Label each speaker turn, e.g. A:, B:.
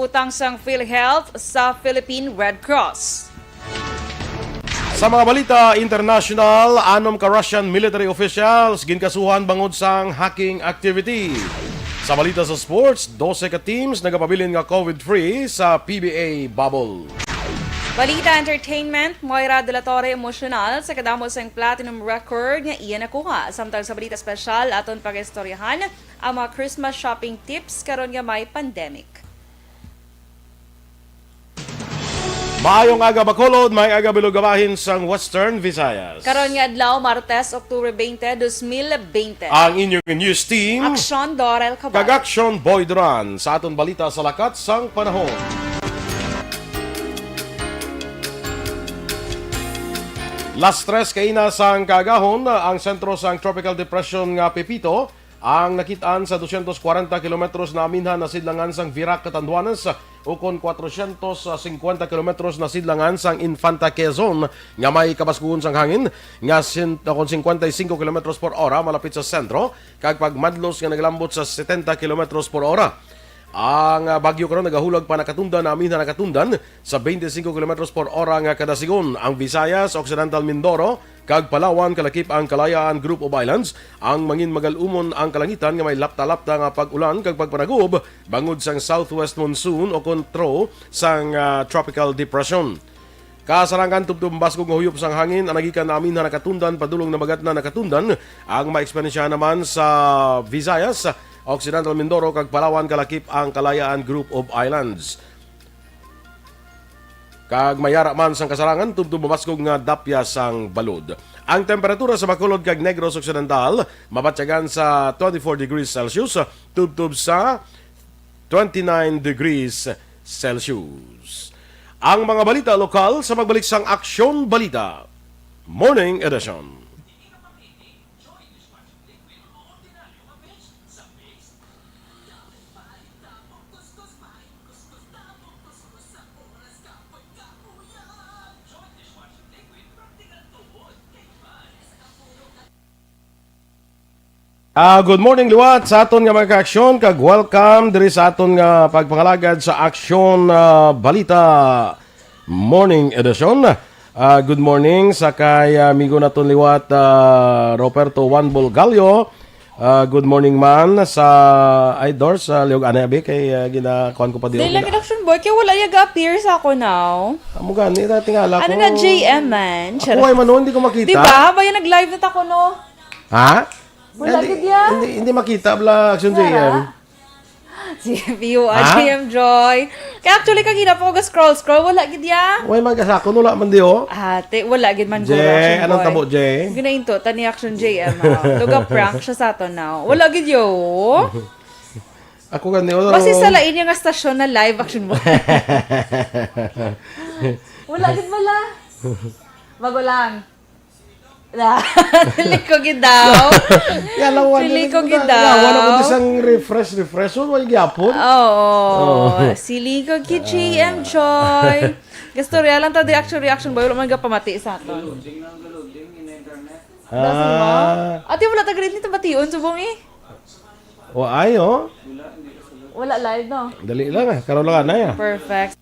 A: Utang sang PhilHealth sa Philippine Red Cross.
B: Sa mga balita international, 6 ka Russian military officials ginkasuhan bangod sang hacking activity. Sa balita sa sports, 12 ka teams nagapabilin nga COVID-free sa PBA bubble.
A: Balita entertainment, Moira de la Torre emosyonal sa kadamo sang platinum record nga iya nakuha. Samtang sa balita special aton pag-istoryahan ang mga Christmas shopping tips karon nga may pandemic.
B: Maayong aga Bacolod, may aga bilugabahin sang Western Visayas.
A: Karon nga adlaw Martes, Oktubre 20, 2020.
B: Ang inyong news team,
A: Aksyon Dorel Cabal.
B: Kag-aksyon Boy Duran sa aton balita sa lakat sang panahon. Las 3 kaina sang kagahon ang sentro sang Tropical Depression nga Pepito ang nakitaan sa 240 kilometros na aminhan na sidlangan sang Virac, Catanduanes ukon 450 kilometros na sidlangan sang Infanta, Quezon nga may kabaskuhon sang hangin nga 55 kilometros per ora malapit sa sentro kag pagmadlos nga naglambot sa 70 kilometros per ora. Ang bagyo karon nagahulag pa nakatundan na aminhan nakatundan sa 25 km per ora nga kada sigon. Ang Visayas, Occidental Mindoro, kag Palawan kalakip ang Kalayaan Group of Islands. Ang mangin magalumon ang kalangitan nga may lapta-lapta nga pag-ulan kag pagpanagob bangod sang southwest monsoon o kontro sang tropical depression. Kasarangan tubtub baskog nga huyop sang hangin ang nagikan na aminhan nakatundan padulong na magat na nakatundan. Ang maekspensya naman sa Visayas, Occidental Mindoro kag Palawan kalakip ang Kalayaan Group of Islands. Kag mayara man sang kasarangan tubtub mabaskog nga dapya sang balod. Ang temperatura sa Bacolod kag Negros Occidental mabatyagan sa 24 degrees Celsius tubtub sa 29 degrees Celsius. Ang mga balita lokal sa magbalik sang Aksyon Balita Morning Edition. Good morning liwat sa aton nga mga ka-aksyon kag welcome diri sa aton nga pagpangalagad sa Aksyon Balita Morning Edition. Good morning sa kay amigo naton liwat Roberto Juan Bulgalio. Good morning man sa Idor sa Liog Anabi kay ginakuan ko pa
A: Dili lang action boy kay wala appear sa ako now.
B: Amo gani tingala ko.
A: Ano na JM man?
B: Ako ay manon hindi ko makita.
A: Diba? Bayan nag-live na tako no?
B: Ha?
A: Wala gid ya.
B: Hindi makita bla Aksyon JM.
A: Si View JM Joy. Kaya actually kagina po scroll wala gid ya.
B: Way magasako wala man di oh.
A: Ate, wala gid man
B: Jay,
A: Action
B: anong
A: Boy.
B: tabo Jay?
A: Ginainto tani Action JM. Luga prank siya sa aton now. Wala gid yo.
B: Ako gani wala.
A: Basta sa lain yung stasyon na live Action Boy. Wala gid wala. Bago lang. Sili ko gidaw. Sili ko gidaw.
B: Wala ko isang refresh. Wala gyapon.
A: Oo. Sili ko gid GM Joy. Gusto lang ta di reaction boy wala man pamati sa aton. Ate wala ta grade nito bation subong eh.
B: O ayo.
A: Wala live no.
B: Dali lang karon lang na ya.
A: Perfect.